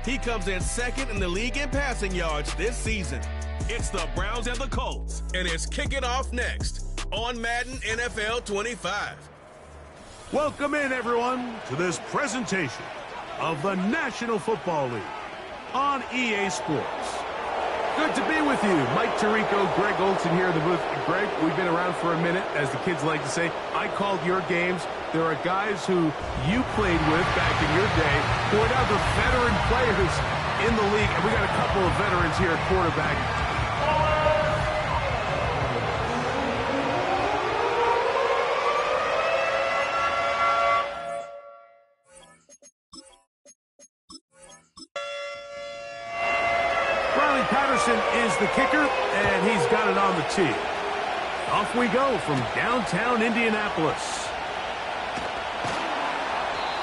He comes in second in the league in passing yards this season. It's the Browns and the Colts, and it's kicking off next on Madden NFL 25. Welcome in, everyone, to this presentation of the National Football League on EA Sports. Good to be with you. Mike Tirico, Greg Olson here in the booth. Greg, we've been around for a minute, as the kids like to say. I called your games. There are guys who you played with back in your day who are now the veteran players in the league, and we got a couple of veterans here at quarterback. Patterson is the kicker, and he's got it on the tee. Off we go from downtown Indianapolis.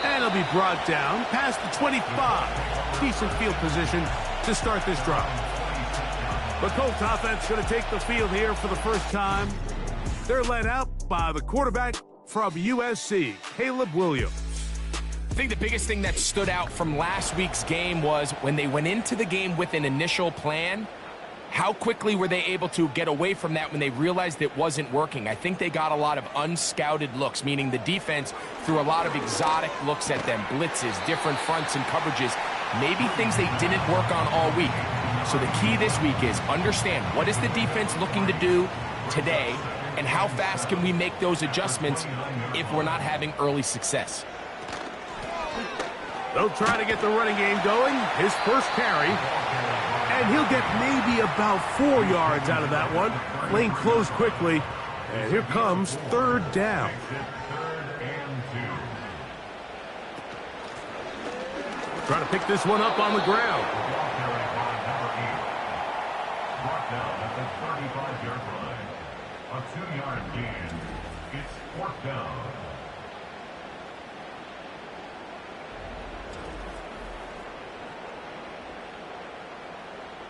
And it'll be brought down past the 25. Decent field position to start this drive. The Colts offense going to take the field here for the first time. They're led out by the quarterback from USC, Caleb Williams. I think the biggest thing that stood out from last week's game was when they went into the game with an initial plan, how quickly were they able to get away from that when they realized it wasn't working? I think they got a lot of unscouted looks, meaning the defense threw a lot of exotic looks at them, blitzes, different fronts and coverages, maybe things they didn't work on all week. So the key this week is understand what is the defense looking to do today and how fast can we make those adjustments if we're not having early success. They'll try to get the running game going. His first carry. And he'll get maybe about 4 yards out of that one. Lane closed quickly. And here comes third down. Trying to pick this one up on the ground. Brought down at the 35-yard line. A 2-yard gain. It's fourth down.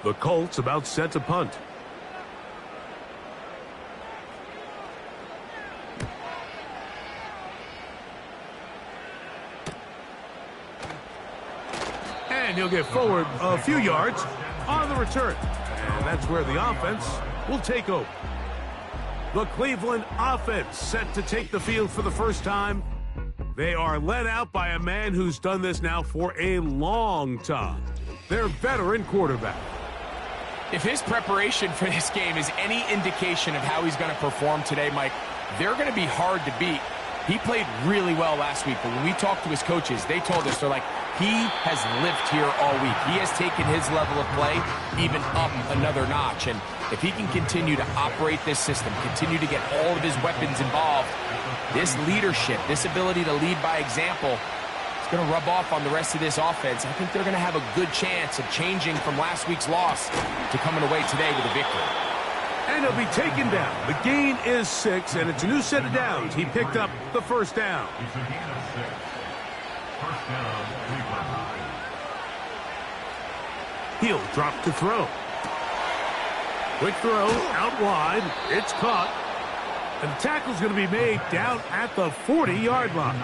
The Colts about set to punt. And he'll get forward a few yards on the return. And that's where the offense will take over. The Cleveland offense set to take the field for the first time. They are led out by a man who's done this now for a long time. Their veteran quarterback. If his preparation for this game is any indication of how he's going to perform today, Mike, they're going to be hard to beat. He played really well last week, but when we talked to his coaches, they told us, they're like, he has lived here all week. He has taken his level of play even up another notch. And if he can continue to operate this system, continue to get all of his weapons involved, this leadership, this ability to lead by example, going to rub off on the rest of this offense. I think they're going to have a good chance of changing from last week's loss to coming away today with a victory. And he'll be taken down. The gain is 6, and it's a new set of downs. He picked up the first down. It's a gain of 6. First down, Cleveland. He'll drop to throw. Quick throw, out wide. It's caught. And the tackle's going to be made down at the 40-yard line.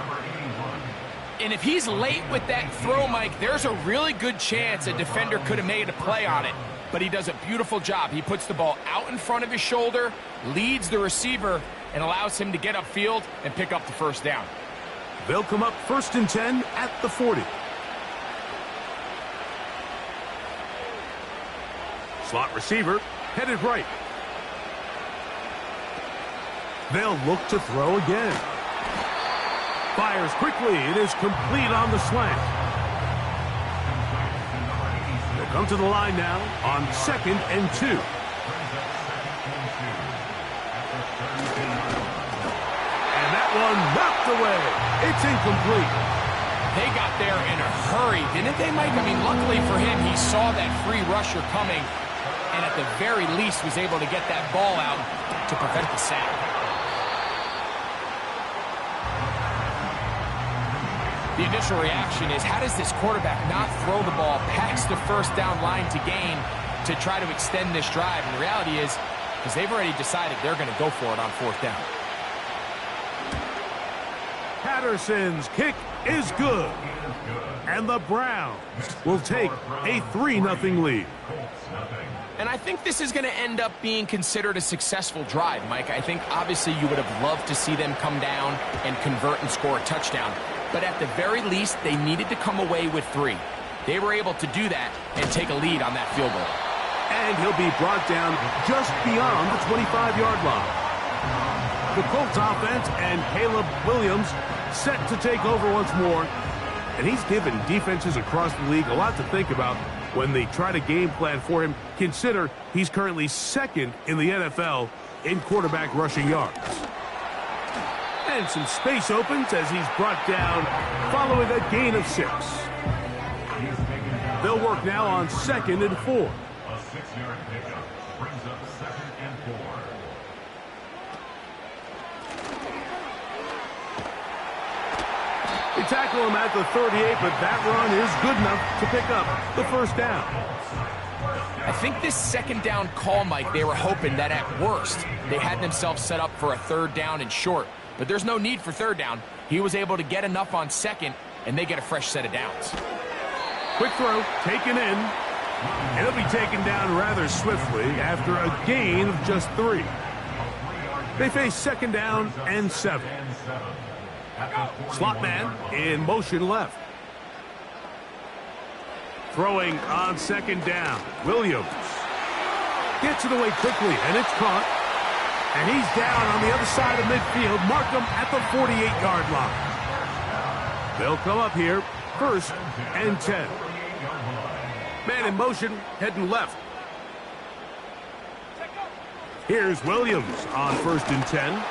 And if he's late with that throw, Mike, there's a really good chance a defender could have made a play on it. But he does a beautiful job. He puts the ball out in front of his shoulder, leads the receiver, and allows him to get upfield and pick up the first down. They'll come up 1st and 10 at the 40. Slot receiver, headed right. They'll look to throw again. Fires quickly. It is complete on the slant. They'll come to the line now on 2nd and 2. And that one knocked away. It's incomplete. They got there in a hurry, didn't they, Mike? I mean, luckily for him, he saw that free rusher coming and at the very least was able to get that ball out to prevent the sack. The initial reaction is, how does this quarterback not throw the ball past the first down line to gain to try to extend this drive? And the reality is, because they've already decided they're going to go for it on 4th down. Patterson's kick is good. And the Browns will take a 3-0 lead. And I think this is going to end up being considered a successful drive, Mike. I think obviously you would have loved to see them come down and convert and score a touchdown. But at the very least, they needed to come away with 3. They were able to do that and take a lead on that field goal. And he'll be brought down just beyond the 25-yard line. The Colts offense and Caleb Williams set to take over once more. And he's given defenses across the league a lot to think about when they try to game plan for him. Consider he's currently 2nd in the NFL in quarterback rushing yards. And some space opens as he's brought down following a gain of 6. They'll work now on 2nd and 4. A 6-yard pickup brings up 2nd and 4. They tackle him at the 38, but that run is good enough to pick up the first down. I think this 2nd down call, Mike, they were hoping that at worst they had themselves set up for a 3rd down and short. But there's no need for 3rd down. He was able to get enough on 2nd, and they get a fresh set of downs. Quick throw, taken in. And he'll be taken down rather swiftly after a gain of just 3. They face 2nd down and 7. Slot man in motion left. Throwing on 2nd down. Williams gets it away quickly, and it's caught. And he's down on the other side of midfield. Mark him at the 48-yard line. They'll come up here, 1st and 10. Man in motion, heading left. Here's Williams on 1st and 10.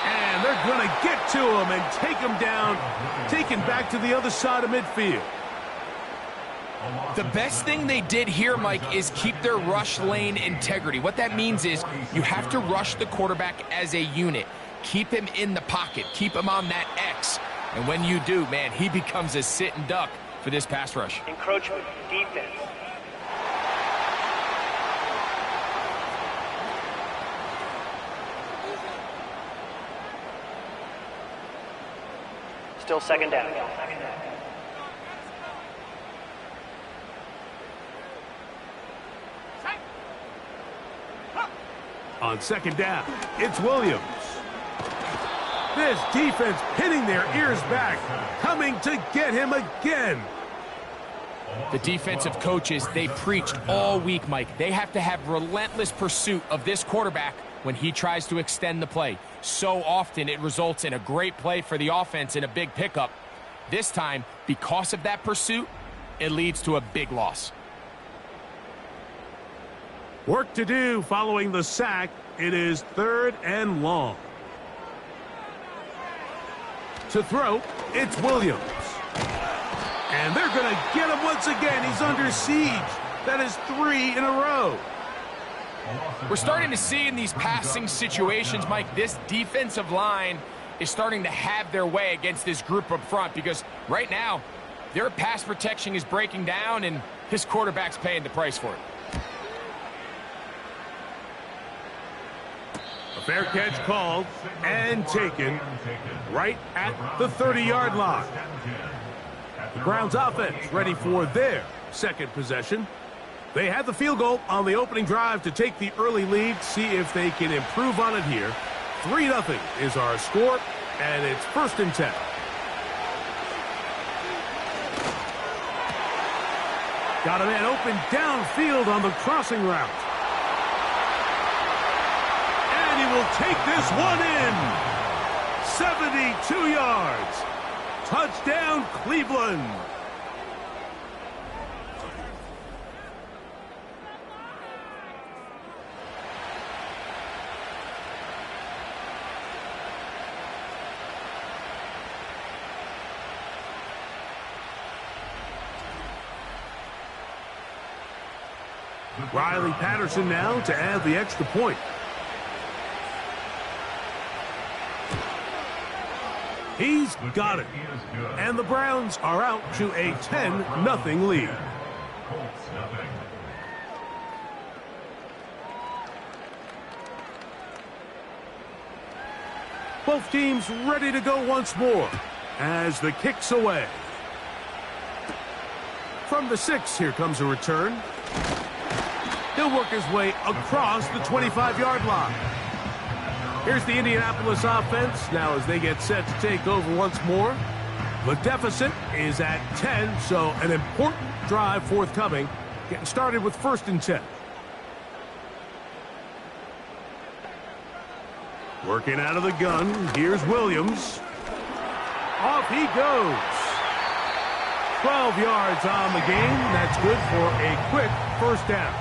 And they're going to get to him and take him down, taken back to the other side of midfield. The best thing they did here, Mike, is keep their rush lane integrity. What that means is you have to rush the quarterback as a unit. Keep him in the pocket. Keep him on that X. And when you do, man, he becomes a sit and duck for this pass rush. Encroachment, defense. Still 2nd down. On 2nd down, it's Williams. This defense pinning their ears back, coming to get him again. The defensive coaches, they preached all week, Mike. They have to have relentless pursuit of this quarterback when he tries to extend the play. So often it results in a great play for the offense and a big pickup. This time, because of that pursuit, it leads to a big loss. Work to do following the sack. It is 3rd and long. To throw, it's Williams. And they're going to get him once again. He's under siege. That is 3 in a row. We're starting to see in these passing situations, Mike, this defensive line is starting to have their way against this group up front because right now, their pass protection is breaking down and his quarterback's paying the price for it. A fair catch called and taken right at the 30-yard line. The Browns offense ready for their 2nd possession. They had the field goal on the opening drive to take the early lead. See if they can improve on it here. 3-0 is our score, and it's 1st and 10. Got a man open downfield on the crossing route. And he will take this one in. 72 yards. Touchdown, Cleveland. Riley Patterson now to add the extra point. He's got it. And the Browns are out to a 10-0 lead. Both teams ready to go once more. as the kick's away. From the 6, here comes a return. He'll work his way across the 25-yard line. Here's the Indianapolis offense now as they get set to take over once more. The deficit is at 10, so an important drive forthcoming. Getting started with 1st and 10. Working out of the gun, here's Williams. Off he goes. 12 yards on the game. That's good for a quick 1st down.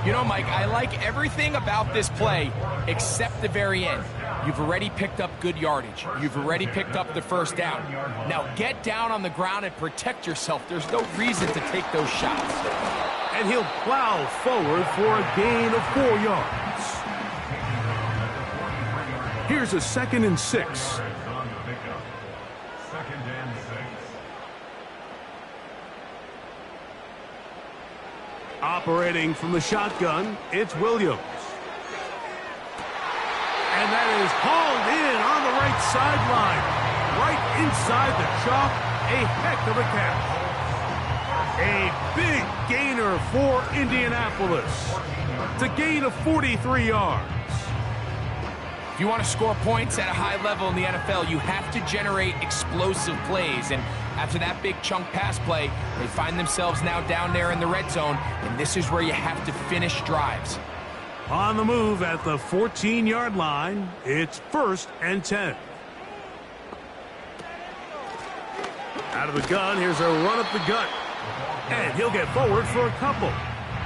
You know, Mike, I like everything about this play except the very end. You've already picked up good yardage. You've already picked up the 1st down. Now get down on the ground and protect yourself. There's no reason to take those shots. And he'll plow forward for a gain of 4 yards. Here's a 2nd and 6. Operating from the shotgun, it's Williams. And that is hauled in on the right sideline. Right inside the chalk. A heck of a catch. A big gainer for Indianapolis. It's a gain of 43 yards. If you want to score points at a high level in the NFL, you have to generate explosive plays. And after that big chunk pass play, they find themselves now down there in the red zone. And this is where you have to finish drives. On the move at the 14-yard line, it's 1st and 10. Out of the gun, here's a run up the gut. And he'll get forward for a couple.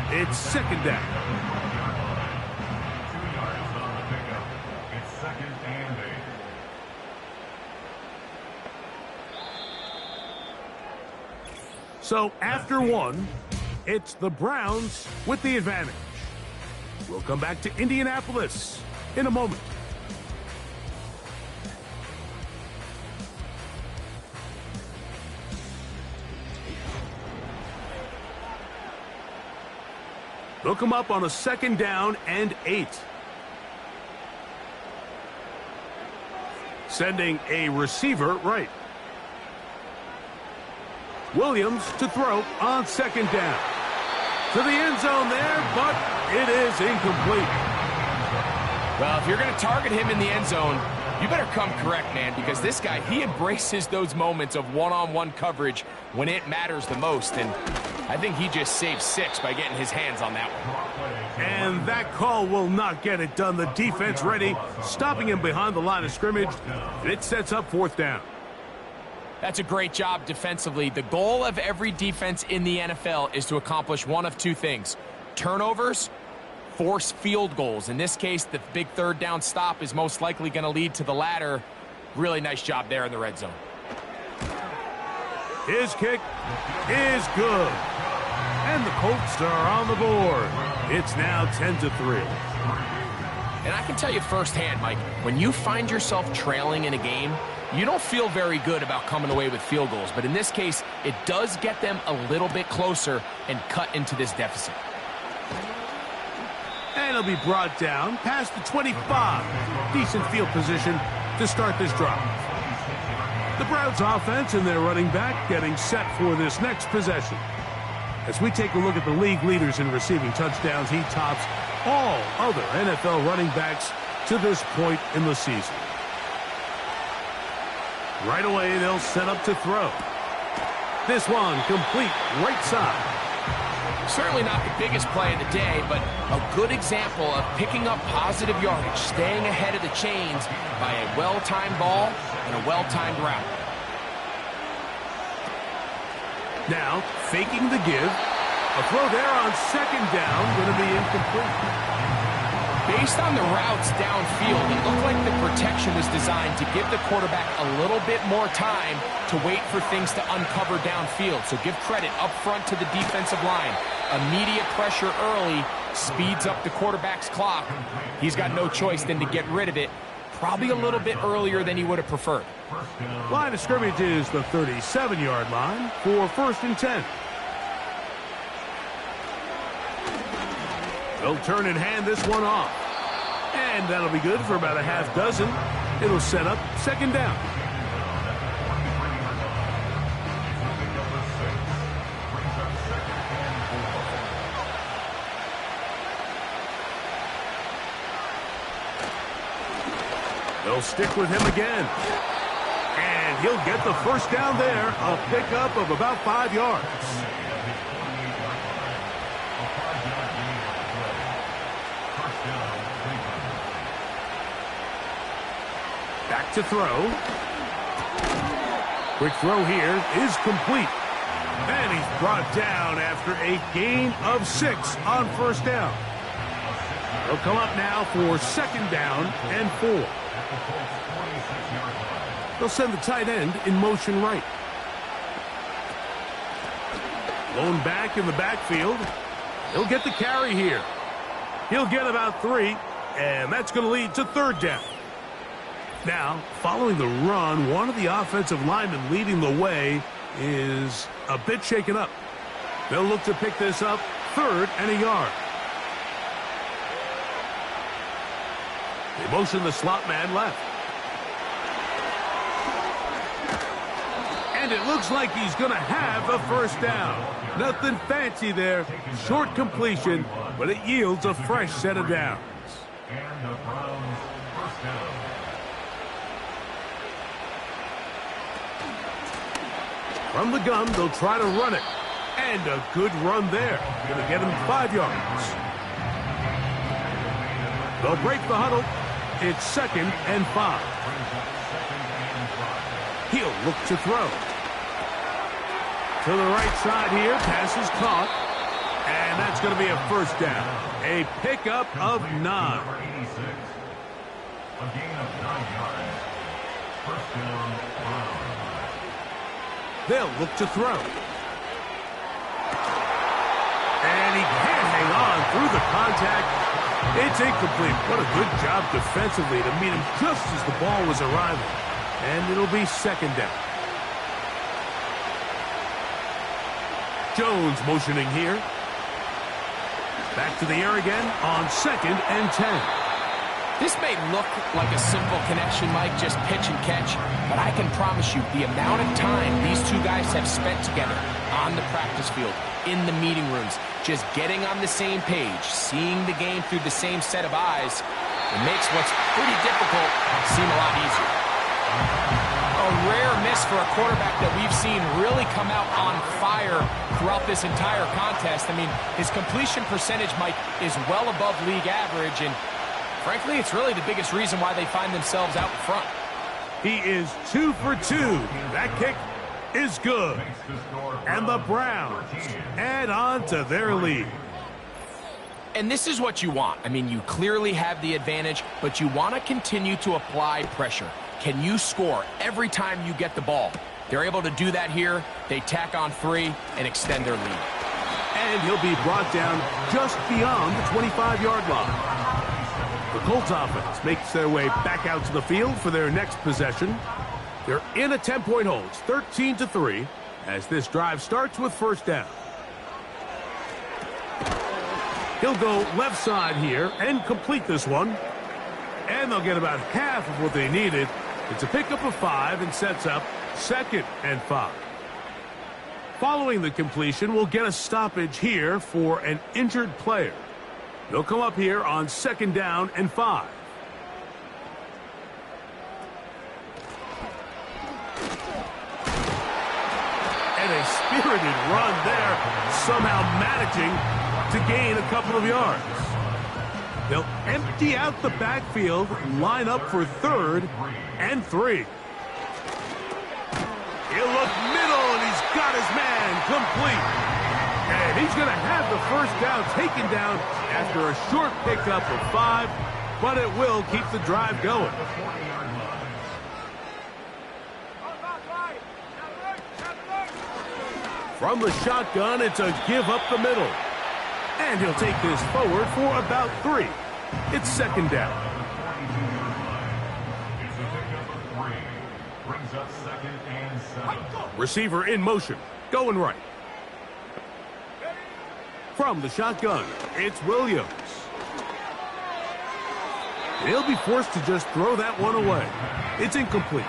It's 2nd down. 2 yards on the pickup. It's 2nd and 8. So after 1, it's the Browns with the advantage. We'll come back to Indianapolis in a moment. They'll come up on a 2nd down and 8. Sending a receiver right. Williams to throw on 2nd down. To the end zone there, but it is incomplete. Well, if you're going to target him in the end zone, you better come correct, man, because this guy, he embraces those moments of one-on-one coverage when it matters the most, and I think he just saved 6 by getting his hands on that one. And that call will not get it done. The defense ready, stopping him behind the line of scrimmage, and it sets up 4th down. That's a great job defensively. The goal of every defense in the NFL is to accomplish one of 2 things. Turnovers, force field goals. In this case, the big 3rd down stop is most likely going to lead to the latter. Really nice job there in the red zone. His kick is good. And the Colts are on the board. It's now 10-3. And I can tell you firsthand, Mike, when you find yourself trailing in a game, you don't feel very good about coming away with field goals. But in this case, it does get them a little bit closer and cut into this deficit. And he'll be brought down past the 25. Decent field position to start this drive. The Browns offense and their running back getting set for this next possession. As we take a look at the league leaders in receiving touchdowns, he tops all other NFL running backs to this point in the season. Right away, they'll set up to throw. This one complete right side. Certainly not the biggest play of the day, but a good example of picking up positive yardage, staying ahead of the chains by a well-timed ball and a well-timed route. Now, faking the give. A throw there on 2nd down, going to be incomplete. Based on the routes downfield, it looked like the protection was designed to give the quarterback a little bit more time to wait for things to uncover downfield. So give credit up front to the defensive line. Immediate pressure early speeds up the quarterback's clock. He's got no choice than to get rid of it, probably a little bit earlier than he would have preferred. Line of scrimmage is the 37-yard line for 1st and 10. They'll turn and hand this one off. And that'll be good for about a half dozen. It'll set up 2nd down. They'll stick with him again. And he'll get the first down there, a pickup of about 5 yards. Back to throw. Quick throw here is complete. And he's brought down after a gain of 6 on first down. They'll come up now for second down and 4. They'll send the tight end in motion right. Lone back in the backfield. He'll get the carry here. He'll get about 3, and that's going to lead to third down. Now, following the run, one of the offensive linemen leading the way is a bit shaken up. They'll look to pick this up, 3rd and a yard. They motion the slot man left. And it looks like he's going to have a first down. Nothing fancy there. Short completion, but it yields a fresh set of downs. And the Browns first down. From the gun, they'll try to run it. And a good run there. Going to get him 5 yards. They'll break the huddle. It's 2nd and 5. He'll look to throw. To the right side here. Pass is caught. And that's going to be a first down. A pickup of 9. A gain of 9 yards. First down, Browns. They'll look to throw. And he can't hang on through the contact. It's incomplete. What a good job defensively to meet him just as the ball was arriving. And it'll be second down. Jones motioning here. Back to the air again on 2nd and 10. This may look like a simple connection, Mike, just pitch and catch, but I can promise you the amount of time these two guys have spent together on the practice field, in the meeting rooms, just getting on the same page, seeing the game through the same set of eyes, it makes what's pretty difficult seem a lot easier. A rare miss for a quarterback that we've seen really come out on fire throughout this entire contest. I mean, his completion percentage, Mike, is well above league average, and frankly, it's really the biggest reason why they find themselves out in front. He is 2 for 2. That kick is good. And the Browns add on to their lead. And this is what you want. I mean, you clearly have the advantage, but you want to continue to apply pressure. Can you score every time you get the ball? They're able to do that here. They tack on 3 and extend their lead. And he'll be brought down just beyond the 25-yard line. The Colts offense makes their way back out to the field for their next possession. They're in a 10-point hold, 13-3, as this drive starts with first down. He'll go left side here and complete this one. And they'll get about half of what they needed. It's a pickup of 5 and sets up 2nd and 5. Following the completion, we'll get a stoppage here for an injured player. They'll come up here on 2nd down and 5. And a spirited run there, somehow managing to gain a couple of yards. They'll empty out the backfield, line up for 3rd and 3. He'll look middle, and he's got his man complete. And he's going to have the first down taken down after a short pickup of 5, but it will keep the drive going. From the shotgun, it's a give up the middle. And he'll take this forward for about 3. It's 2nd down. It's a pickup of 3. Brings up 2nd and 7. Receiver in motion, going right. From the shotgun, it's Williams. He'll be forced to just throw that one away. It's incomplete.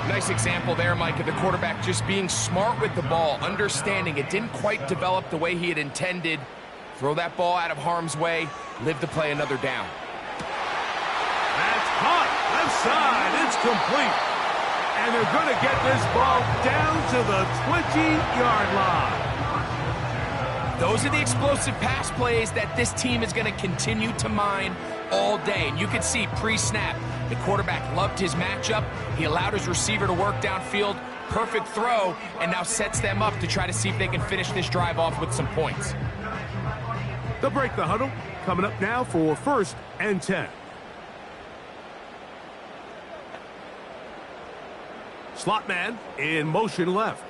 Nice example there, Mike, of the quarterback just being smart with the ball, understanding it didn't quite develop the way he had intended. Throw that ball out of harm's way, live to play another down. That's caught. Left side. It's complete. And they're going to get this ball down to the 20-yard line. Those are the explosive pass plays that this team is going to continue to mine all day. And you can see pre-snap, the quarterback loved his matchup. He allowed his receiver to work downfield. Perfect throw, and now sets them up to try to see if they can finish this drive off with some points. They'll break the huddle. Coming up now for 1st and 10. Slot man in motion left.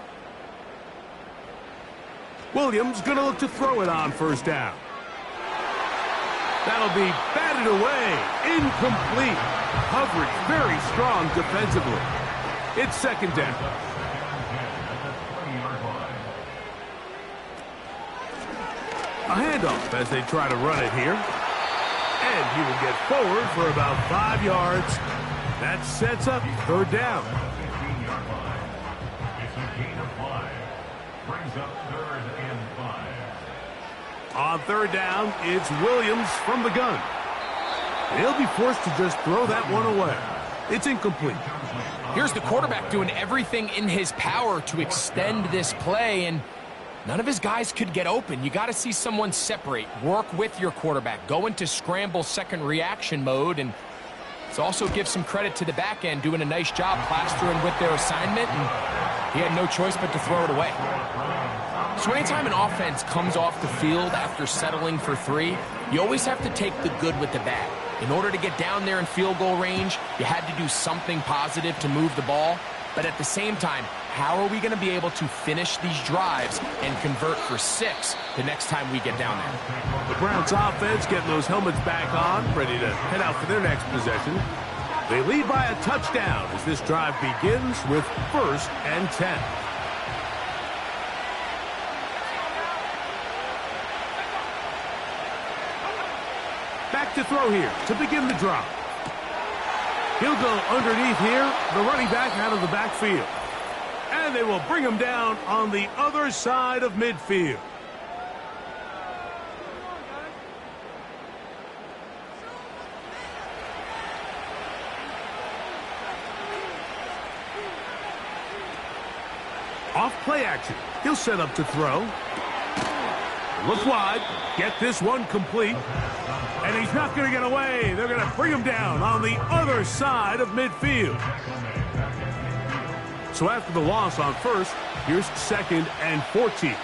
Williams going to look to throw it on 1st down. That'll be batted away. Incomplete. Coverage very strong defensively. It's 2nd down. A handoff as they try to run it here. And he will get forward for about 5 yards. That sets up 3rd down. It's a gain of 5. Brings up 3rd and 5. On 3rd down, it's Williams from the gun. And he'll be forced to just throw that one away. It's incomplete. Here's the quarterback doing everything in his power to extend this play, and none of his guys could get open. You got to see someone separate, work with your quarterback, go into scramble second reaction mode, and it also gives some credit to the back end doing a nice job plastering with their assignment, and he had no choice but to throw it away. So anytime an offense comes off the field after settling for 3, you always have to take the good with the bad. In order to get down there in field goal range, you had to do something positive to move the ball. But at the same time, how are we going to be able to finish these drives and convert for 6 the next time we get down there? The Browns offense getting those helmets back on, ready to head out for their next possession. They lead by a touchdown as this drive begins with 1st and 10. Back to throw here to begin the drive. He'll go underneath here, the running back out of the backfield. And they will bring him down on the other side of midfield. Off play action. He'll set up to throw. Look wide. Get this one complete. And he's not going to get away. They're going to bring him down on the other side of midfield. So after the loss on 1st, here's 2nd and 14.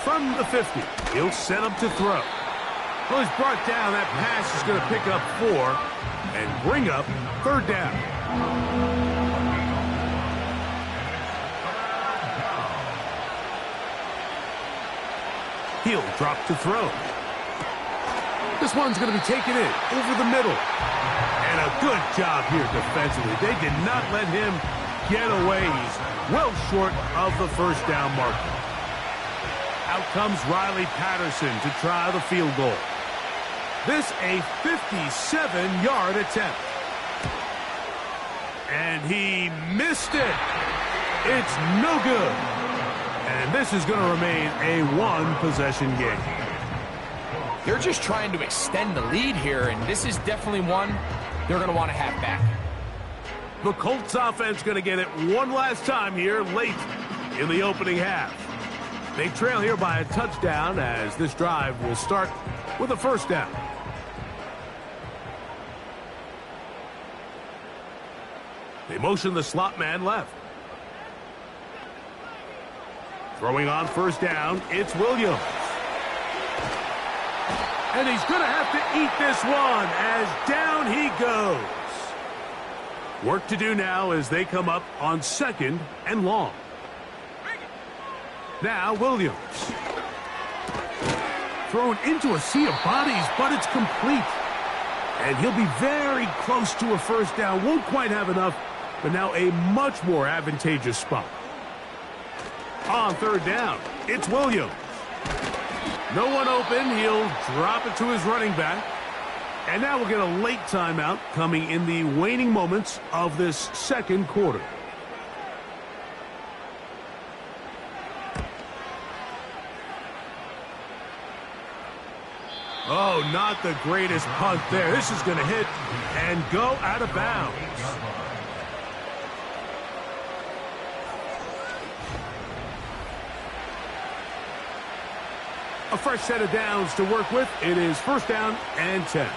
From the 50, he'll set up to throw. Well, he's brought down. That pass is going to pick up 4 and bring up 3rd down. He'll drop to throw. This one's going to be taken in over the middle. And a good job here defensively. They did not let him get away. He's well short of the 1st down marker. Out comes Riley Patterson to try the field goal. This a 57-yard attempt. And he missed it. It's no good. And this is going to remain a 1-possession game. They're just trying to extend the lead here, and this is definitely one they're going to want to have back. The Colts offense going to get it one last time here late in the opening half. They trail here by a touchdown as this drive will start with a 1st down. They motion the slot man left. Throwing on 1st down, it's Williams. And he's going to have to eat this one as down he goes. Work to do now as they come up on 2nd and long. Now Williams. Thrown into a sea of bodies, but it's complete. And he'll be very close to a 1st down. Won't quite have enough, but now a much more advantageous spot. On 3rd down, it's Williams. No one open. He'll drop it to his running back. And now we'll get a late timeout coming in the waning moments of this 2nd quarter. Oh, not the greatest punt there. This is going to hit and go out of bounds. A fresh set of downs to work with. It is first down and 10.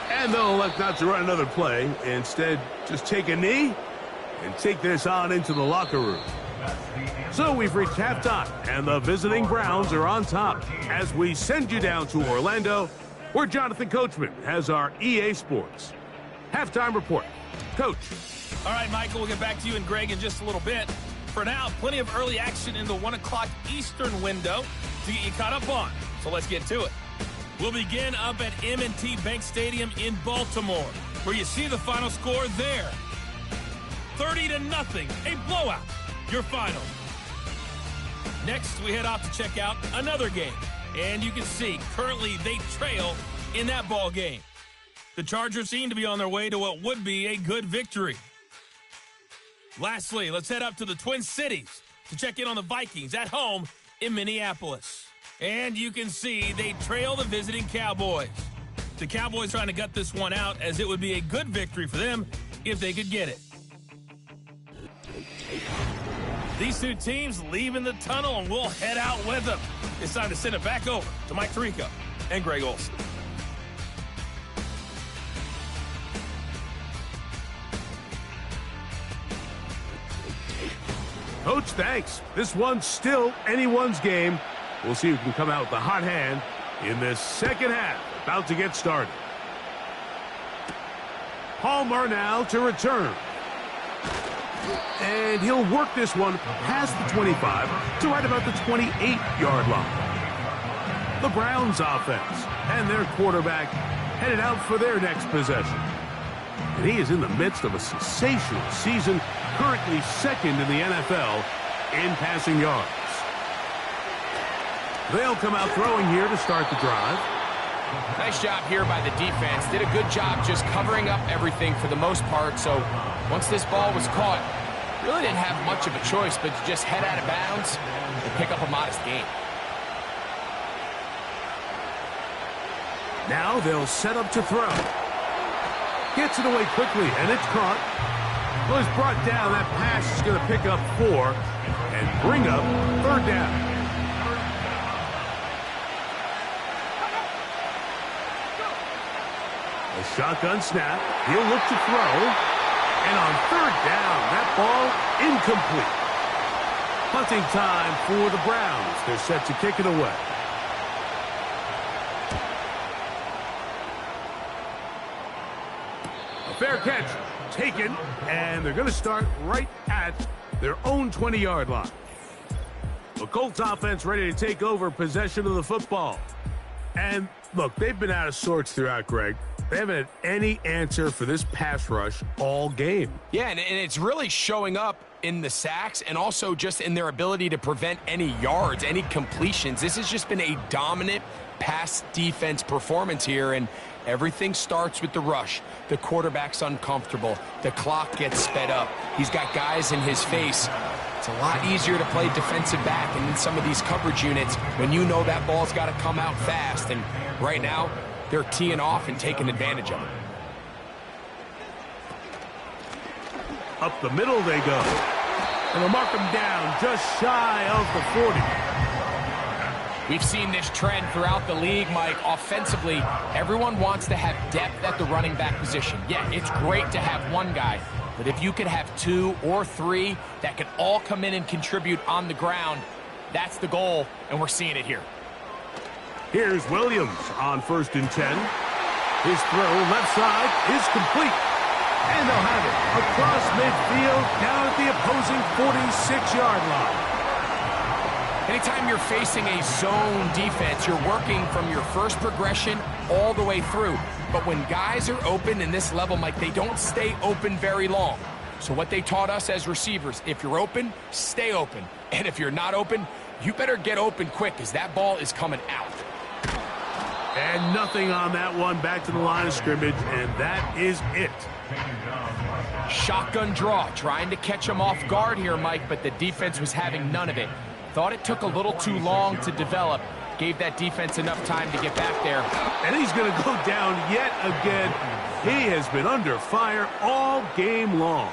And they'll elect not to run another play. Instead, just take a knee and take this on into the locker room. So we've reached halftime, and the visiting Browns are on top as we send you down to Orlando, where Jonathan Coachman has our EA Sports halftime report. Coach. All right, Michael, we'll get back to you and Greg in just a little bit. For now, plenty of early action in the 1 o'clock Eastern window to get you caught up on. So let's get to it. We'll begin up at M&T Bank Stadium in Baltimore, where you see the final score there. 30-0, a blowout, your final. Next, we head off to check out another game. And you can see, currently they trail in that ball game. The Chargers seem to be on their way to what would be a good victory. Lastly, let's head up to the Twin Cities to check in on the Vikings at home in Minneapolis. And you can see they trail the visiting Cowboys. The Cowboys trying to gut this one out, as it would be a good victory for them if they could get it. These two teams leaving the tunnel, and we'll head out with them. It's time to send it back over to Mike Tirico and Greg Olsen. Coach, thanks. This one's still anyone's game. We'll see who can come out with the hot hand in this second half. About to get started. Palmer now to return. And he'll work this one past the 25 to right about the 28-yard line. The Browns offense and their quarterback headed out for their next possession. And he is in the midst of a sensational season, currently second in the NFL in passing yards. They'll come out throwing here to start the drive. Nice job here by the defense. Did a good job just covering up everything for the most part. So once this ball was caught, really didn't have much of a choice but to just head out of bounds and pick up a modest gain. Now they'll set up to throw. Gets it away quickly, and it's caught. Well, it's brought down. That pass is going to pick up 4 and bring up third down. A shotgun snap. He'll look to throw. And on third down, that ball incomplete. Punting time for the Browns. They're set to kick it away. A fair catch taken, and they're going to start right at their own 20-yard line. The Colts offense ready to take over possession of the football. And look, they've been out of sorts throughout, Greg. They haven't had any answer for this pass rush all game. Yeah, and it's really showing up in the sacks and also just in their ability to prevent any yards, any completions. This has just been a dominant pass defense performance here, and everything starts with the rush. The quarterback's uncomfortable. The clock gets sped up. He's got guys in his face. It's a lot easier to play defensive back and in some of these coverage units when you know that ball's got to come out fast. And right now, they're teeing off and taking advantage of it. Up the middle they go. And they'll mark them down just shy of the 40. We've seen this trend throughout the league, Mike. Offensively, everyone wants to have depth at the running back position. Yeah, it's great to have one guy, but if you could have 2 or 3 that can all come in and contribute on the ground, that's the goal, and we're seeing it here. Here's Williams on 1st and 10. His throw left side is complete. And they'll have it across midfield down at the opposing 46-yard line. Anytime you're facing a zone defense, you're working from your first progression all the way through. But when guys are open in this level, Mike, they don't stay open very long. So what they taught us as receivers, if you're open, stay open. And if you're not open, you better get open quick because that ball is coming out. And nothing on that one. Back to the line of scrimmage, and that is it. Shotgun draw, trying to catch him off guard here, Mike, but the defense was having none of it. Thought it took a little too long to develop. Gave that defense enough time to get back there. And he's going to go down yet again. He has been under fire all game long.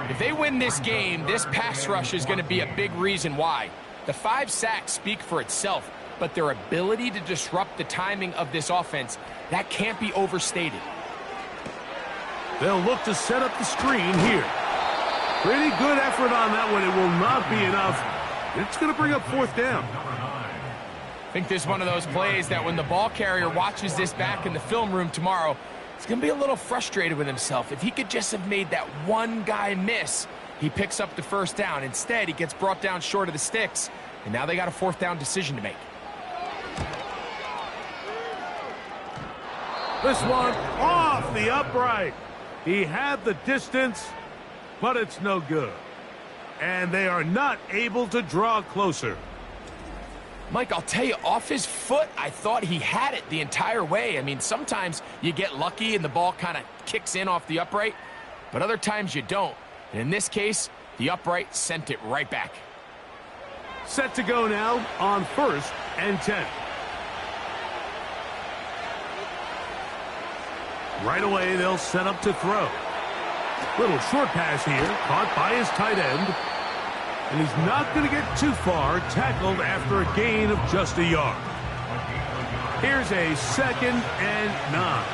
If they win this game, this pass rush is going to be a big reason why. The 5 sacks speak for itself, but their ability to disrupt the timing of this offense, that can't be overstated. They'll look to set up the screen here. Pretty good effort on that one. It will not be enough. It's going to bring up 4th down. I think this is one of those plays that when the ball carrier watches this back in the film room tomorrow, he's going to be a little frustrated with himself. If he could just have made that one guy miss, he picks up the 1st down. Instead, he gets brought down short of the sticks, and now they got a 4th down decision to make. This one off the upright. He had the distance, but it's no good. And they are not able to draw closer. Mike, I'll tell you, off his foot, I thought he had it the entire way. I mean, sometimes you get lucky and the ball kind of kicks in off the upright, but other times you don't. And in this case, the upright sent it right back. Set to go now on 1st and 10. Right away, they'll set up to throw. Little short pass here, caught by his tight end. And he's not going to get too far, tackled after a gain of just a yard. Here's a 2nd and 9.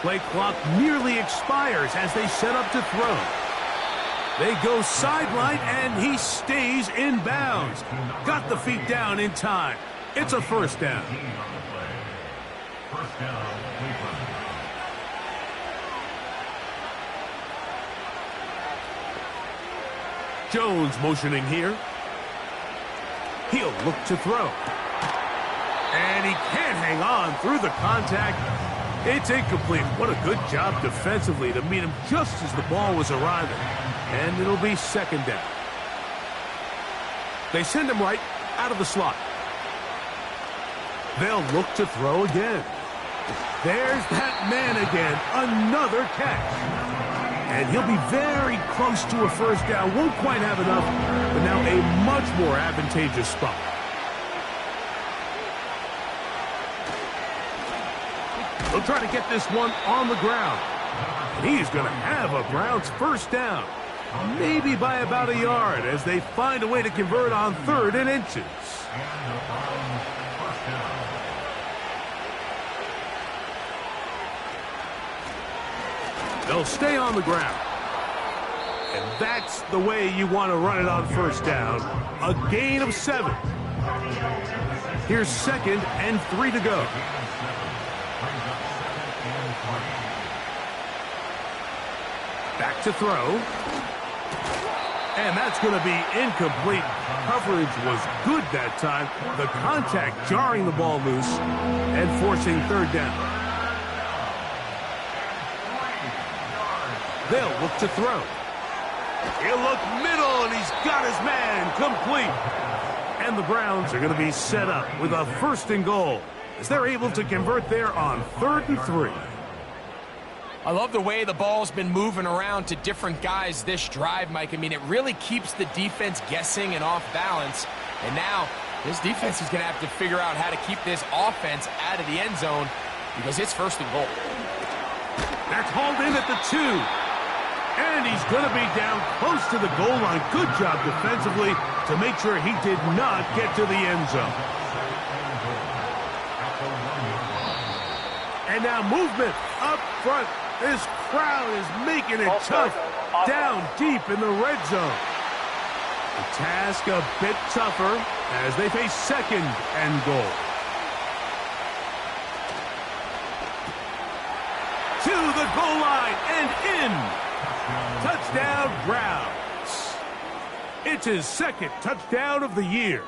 Play clock nearly expires as they set up to throw. They go sideline, and he stays in bounds. Got the feet down in time. It's a 1st down. Jones motioning here. He'll look to throw. And he can't hang on through the contact. It's incomplete. What a good job defensively to meet him just as the ball was arriving. And it'll be 2nd down. They send him right out of the slot. They'll look to throw again. There's that man again. Another catch. And he'll be very close to a 1st down. Won't quite have enough, but now a much more advantageous spot. They'll try to get this one on the ground. And he's going to have a Browns 1st down. Maybe by about a yard as they find a way to convert on 3rd and inches. They'll stay on the ground. And that's the way you want to run it on 1st down. A gain of 7. Here's 2nd and 3 to go. Back to throw. And that's going to be incomplete. Coverage was good that time. The contact jarring the ball loose and forcing 3rd down. They'll look to throw. He'll look middle, and he's got his man complete. And the Browns are going to be set up with a 1st and goal as they're able to convert there on 3rd and 3. I love the way the ball's been moving around to different guys this drive, Mike. I mean, it really keeps the defense guessing and off balance. And now this defense is going to have to figure out how to keep this offense out of the end zone because it's 1st and goal. That's hauled in at the 2. And he's going to be down close to the goal line. Good job defensively to make sure he did not get to the end zone. And now movement up front. This crowd is making it tough down deep in the red zone. The task a bit tougher as they face 2nd and goal. To the goal line and in. Touchdown, Browns. It's his 2nd touchdown of the year.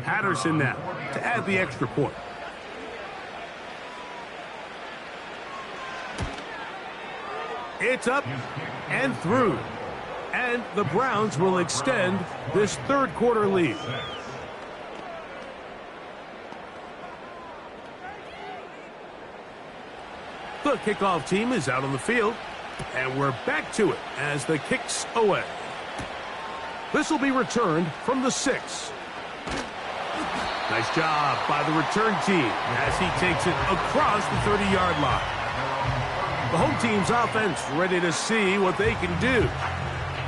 Patterson now to add the extra point. It's up and through. And the Browns will extend this third quarter lead. The kickoff team is out on the field, and we're back to it as the kick's away. This will be returned from the 6. Nice job by the return team as he takes it across the 30-yard line. The home team's offense ready to see what they can do.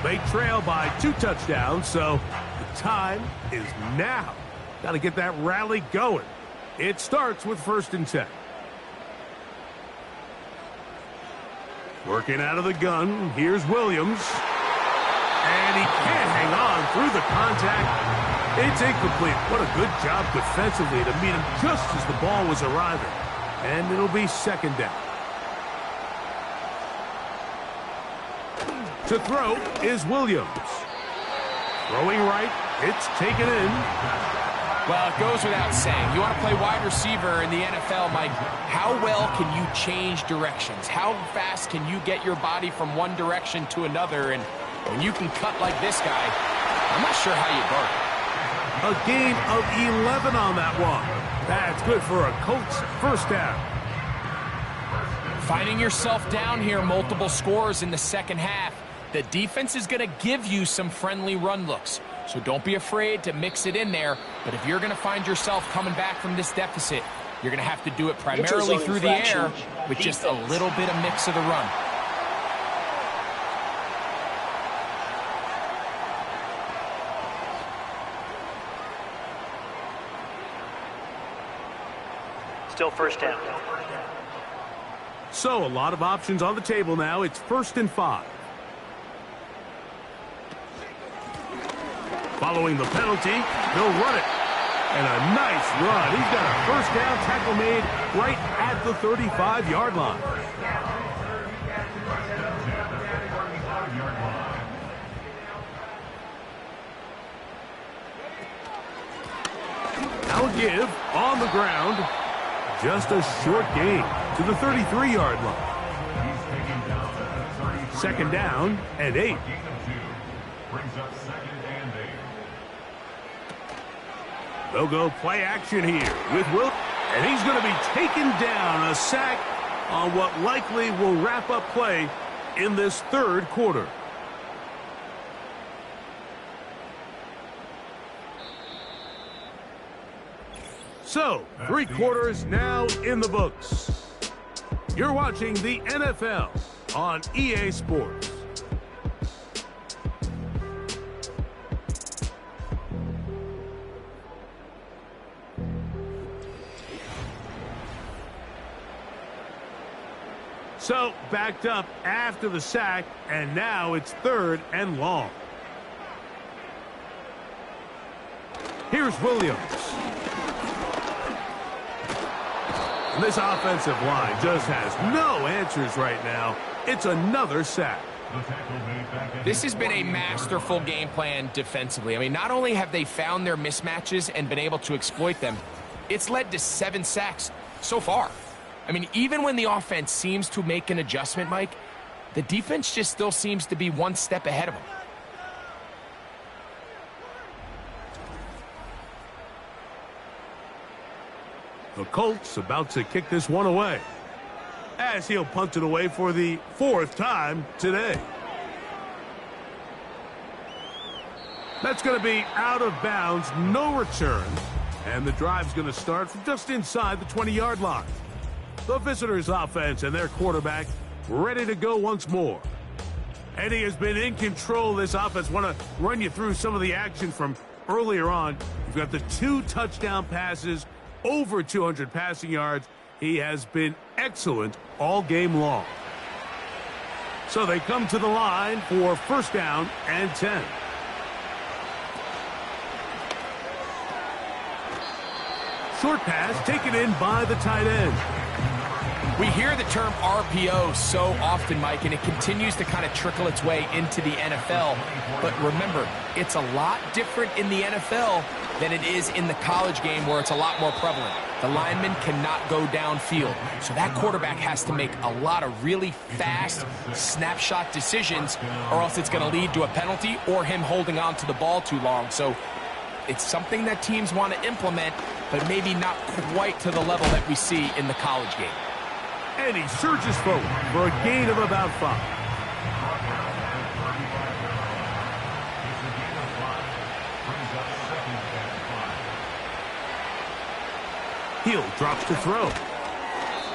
They trail by 2 touchdowns, so the time is now. Got to get that rally going. It starts with 1st and 10. Working out of the gun, here's Williams. And he can't hang on through the contact. It's incomplete. What a good job defensively to meet him just as the ball was arriving. And it'll be 2nd down. To throw is Williams. Throwing right, it's taken in. Well, it goes without saying. You want to play wide receiver in the NFL, Mike. How well can you change directions? How fast can you get your body from one direction to another? And when you can cut like this guy, I'm not sure how you guard it. A gain of 11 on that one. That's good for a Colts 1st down. Finding yourself down here, multiple scores in the 2nd half. The defense is going to give you some friendly run looks. So don't be afraid to mix it in there. But if you're going to find yourself coming back from this deficit, you're going to have to do it primarily through the air with just a little bit of mix of the run. Still 1st down. So a lot of options on the table now. It's 1st and 5. Following the penalty, he'll run it. And a nice run. He's got a 1st down tackle made right at the 35-yard line. Now a give on the ground. Just a short gain to the 33-yard line. 2nd down and 8. Brings up 2nd and 8. They'll go play action here with Will. And he's going to be taken down. A sack on what likely will wrap up play in this 3rd quarter. So, 3 quarters now in the books. You're watching the NFL on EA Sports. So, backed up after the sack, and now it's 3rd and long. Here's Williams. And this offensive line just has no answers right now. It's another sack. This has been a masterful game plan defensively. I mean, not only have they found their mismatches and been able to exploit them, it's led to 7 sacks so far. I mean, even when the offense seems to make an adjustment, Mike, the defense just still seems to be one step ahead of them. The Colts about to kick this one away, as he'll punt it away for the 4th time today. That's going to be out of bounds, no return, and the drive's going to start from just inside the 20-yard line. The visitors' offense and their quarterback ready to go once more. And he has been in control of this offense. Want to run you through some of the action from earlier on. You've got the 2 touchdown passes, over 200 passing yards. He has been excellent all game long. So they come to the line for 1st down and 10. Short pass taken in by the tight end. We hear the term RPO so often, Mike, and it continues to kind of trickle its way into the NFL. But remember, it's a lot different in the NFL than it is in the college game where it's a lot more prevalent. The lineman cannot go downfield. So that quarterback has to make a lot of really fast snapshot decisions, or else it's going to lead to a penalty or him holding on to the ball too long. So it's something that teams want to implement, but maybe not quite to the level that we see in the college game. And he surges forward for a gain of about 5. Hill drops to throw.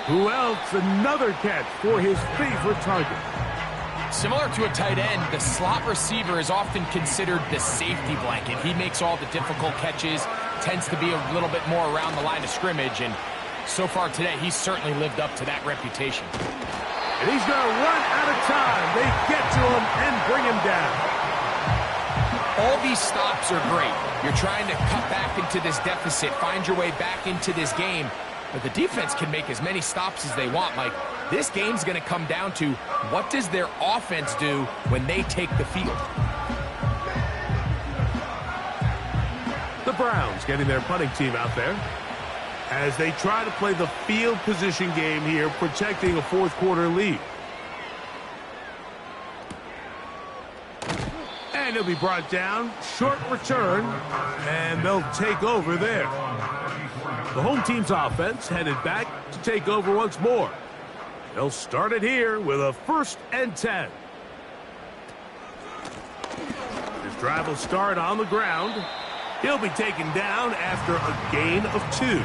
Who else? Another catch for his favorite target. Similar to a tight end, the slot receiver is often considered the safety blanket. He makes all the difficult catches, tends to be a little bit more around the line of scrimmage, and so far today, he's certainly lived up to that reputation. And he's going to run out of time. They get to him and bring him down. All these stops are great. You're trying to cut back into this deficit, find your way back into this game. But the defense can make as many stops as they want, Mike. This game's going to come down to what does their offense do when they take the field. The Browns getting their punting team out there as they try to play the field position game here, protecting a fourth-quarter lead. And he'll be brought down. Short return, and they'll take over there. The home team's offense headed back to take over once more. They'll start it here with a 1st and 10. His drive will start on the ground. He'll be taken down after a gain of 2.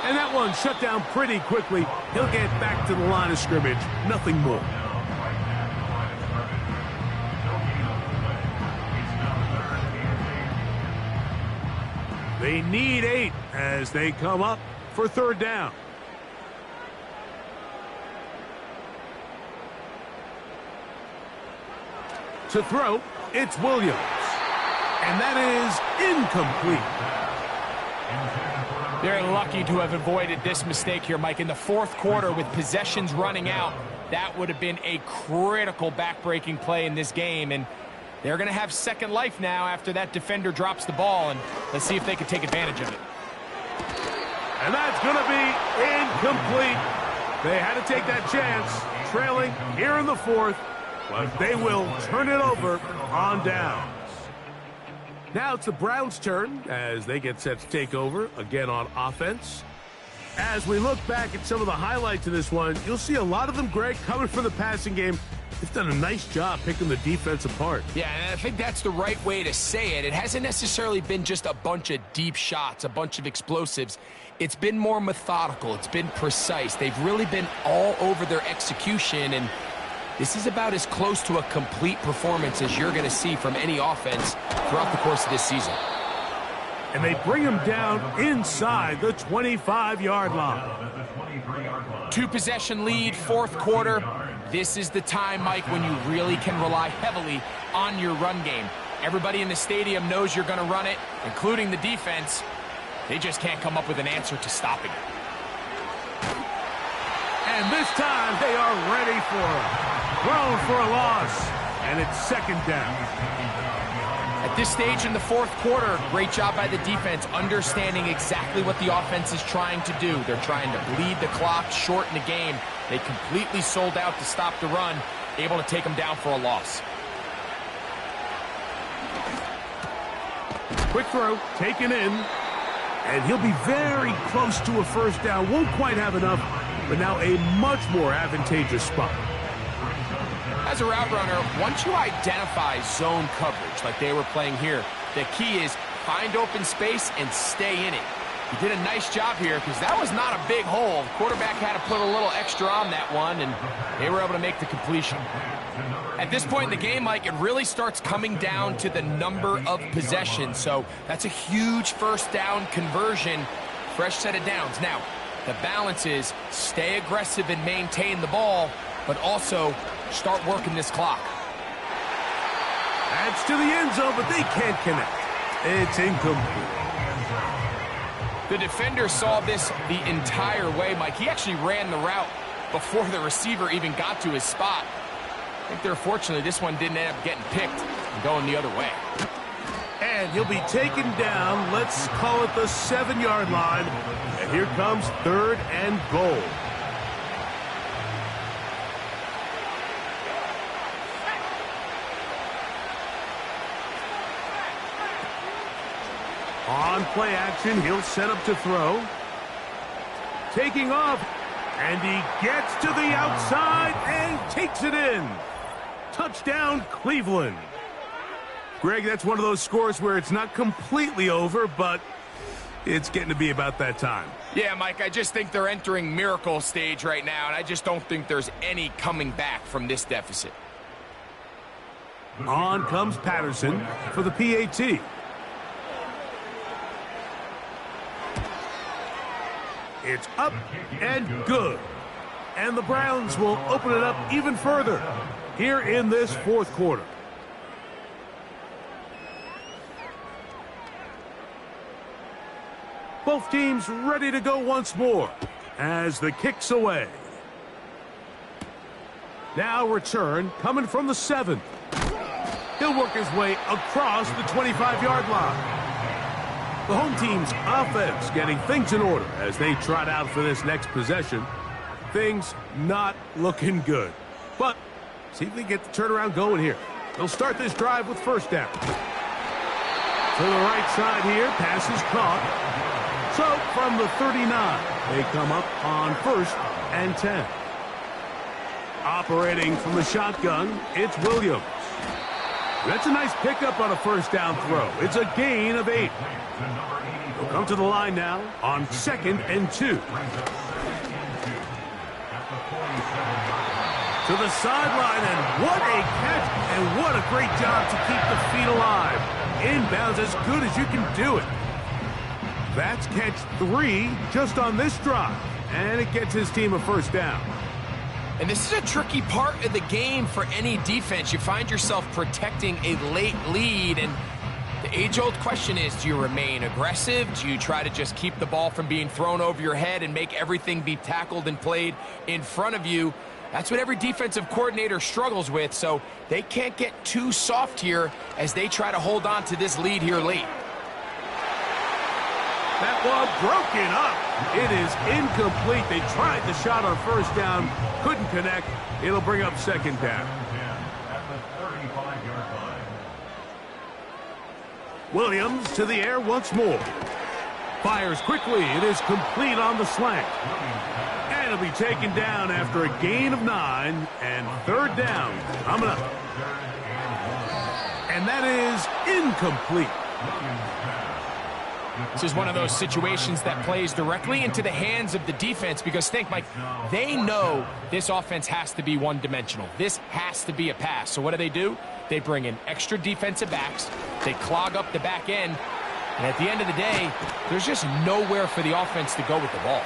And that one shut down pretty quickly. He'll get back to the line of scrimmage. Nothing more. They need 8 as they come up for 3rd down. To throw, it's Williams. And that is incomplete. They're lucky to have avoided this mistake here, Mike. In the 4th quarter, with possessions running out, that would have been a critical back-breaking play in this game. And they're going to have second life now after that defender drops the ball. And let's see if they can take advantage of it. And that's going to be incomplete. They had to take that chance, trailing here in the 4th. But they will turn it over on down. Now it's the Browns' turn as they get set to take over again on offense. As we look back at some of the highlights of this one, you'll see a lot of them, Greg, coming from the passing game. They've done a nice job picking the defense apart. Yeah, and I think that's the right way to say it. It hasn't necessarily been just a bunch of deep shots, a bunch of explosives. It's been more methodical. It's been precise. They've really been all over their execution, and this is about as close to a complete performance as you're going to see from any offense throughout the course of this season. And they bring him down inside the 25-yard line. 2-possession lead, 4th quarter. This is the time, Mike, when you really can rely heavily on your run game. Everybody in the stadium knows you're going to run it, including the defense. They just can't come up with an answer to stopping it. And this time they are ready for it. Thrown for a loss, and it's 2nd down. At this stage in the 4th quarter, great job by the defense, understanding exactly what the offense is trying to do. They're trying to bleed the clock, shorten the game. They completely sold out to stop the run, able to take them down for a loss. Quick throw, taken in, and he'll be very close to a 1st down. Won't quite have enough, but now a much more advantageous spot. As a route runner, once you identify zone coverage like they were playing here, the key is find open space and stay in it. He did a nice job here because that was not a big hole. The quarterback had to put a little extra on that one, and they were able to make the completion. At this point in the game, Mike, it really starts coming down to the number of possessions. So that's a huge 1st down conversion, fresh set of downs. Now, The balance is stay aggressive and maintain the ball, but also start working this clock. That's to the end zone, but they can't connect. It's incomplete. The defender saw this the entire way, Mike. He actually ran the route before the receiver even got to his spot. I think they're fortunate this one didn't end up getting picked and going the other way. And he'll be taken down, let's call it the 7-yard line. And here comes 3rd and goal. On play action, he'll set up to throw. Taking off, and he gets to the outside and takes it in. Touchdown, Cleveland. Greg, that's one of those scores where it's not completely over, but it's getting to be about that time. Yeah, Mike, I just think they're entering miracle stage right now, and I just don't think there's any coming back from this deficit. On comes Patterson for the PAT. It's up and good. And the Browns will open it up even further here in this 4th quarter. Both teams ready to go once more as the kick's away. Now return coming from the 7. He'll work his way across the 25-yard line. The home team's offense getting things in order as they trot out for this next possession. Things not looking good. But see if they get the turnaround going here. They'll start this drive with 1st down. To the right side here, pass is caught. So from the 39, they come up on 1st and 10. Operating from the shotgun, it's Williams. That's a nice pickup on a 1st down throw. It's a gain of 8. They'll come to the line now on 2nd and 2. To the sideline, and what a catch, and what a great job to keep the feet alive. Inbounds as good as you can do it. That's catch 3 just on this drive, and it gets his team a 1st down. And this is a tricky part of the game for any defense. You find yourself protecting a late lead, and the age-old question is, do you remain aggressive? Do you try to just keep the ball from being thrown over your head and make everything be tackled and played in front of you? That's what every defensive coordinator struggles with, so they can't get too soft here as they try to hold on to this lead here late. That one broken up. It is incomplete. They tried the shot on 1st down, couldn't connect. It'll bring up 2nd down. At the 35-yard line. Williams to the air once more. Fires quickly. It is complete on the slant. And it'll be taken down after a gain of 9 and 3rd down coming up. And that is incomplete. This is one of those situations that plays directly into the hands of the defense because think, Mike, they know this offense has to be one-dimensional. This has to be a pass. So what do? They bring in extra defensive backs. They clog up the back end. And at the end of the day, there's just nowhere for the offense to go with the ball.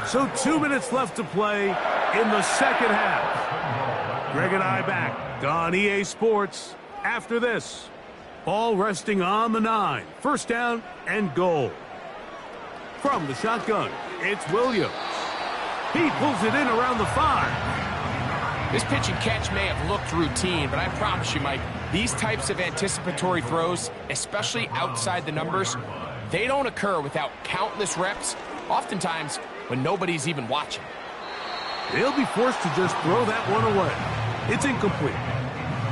So 2 minutes left to play in the 2nd half. Greg and I back on EA Sports after this. Ball resting on the 9. 1st down and goal. From the shotgun, it's Williams. He pulls it in around the 5. This pitch and catch may have looked routine, but I promise you, Mike, these types of anticipatory throws, especially outside the numbers, they don't occur without countless reps, oftentimes when nobody's even watching. They'll be forced to just throw that one away. It's incomplete.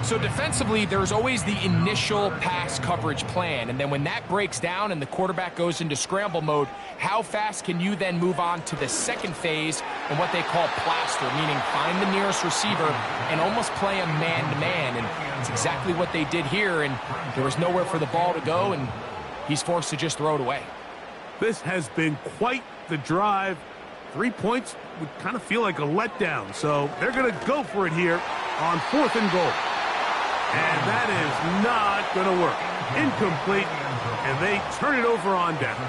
So defensively, there's always the initial pass coverage plan, and then when that breaks down and the quarterback goes into scramble mode, how fast can you then move on to the 2nd phase and what they call plaster, meaning find the nearest receiver and almost play a man-to-man, and it's exactly what they did here, and there was nowhere for the ball to go, and he's forced to just throw it away. This has been quite the drive. 3 points would kind of feel like a letdown, so they're going to go for it here on 4th and goal. And that is not going to work. Incomplete, and they turn it over on downs.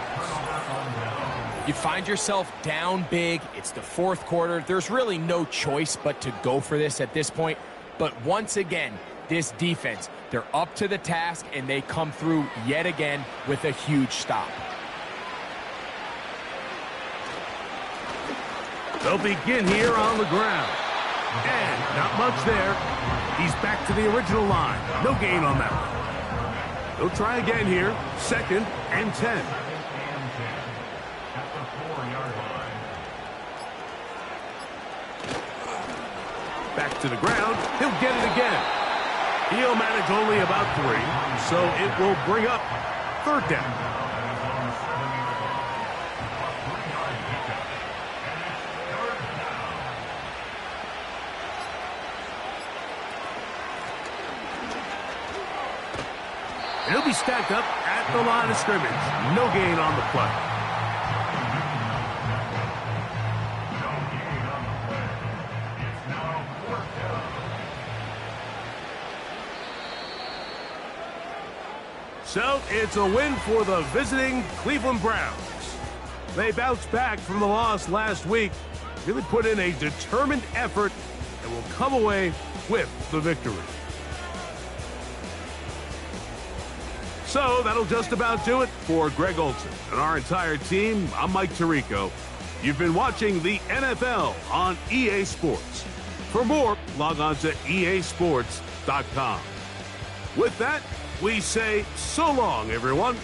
You find yourself down big. It's the fourth quarter. There's really no choice but to go for this at this point. But once again, this defense, they're up to the task, and they come through yet again with a huge stop. They'll begin here on the ground. And not much there. He's back to the original line. No gain on that one. They'll try again here. 2nd and 10. Back to the ground. He'll get it again. He'll manage only about 3, so it will bring up 3rd down. He'll be stacked up at the line of scrimmage. No gain on the play. So it's a win for the visiting Cleveland Browns. They bounced back from the loss last week, really put in a determined effort, and will come away with the victory. So that'll just about do it for Greg Olson and our entire team. I'm Mike Tirico. You've been watching the NFL on EA Sports. For more, log on to easports.com. With that, we say so long, everyone.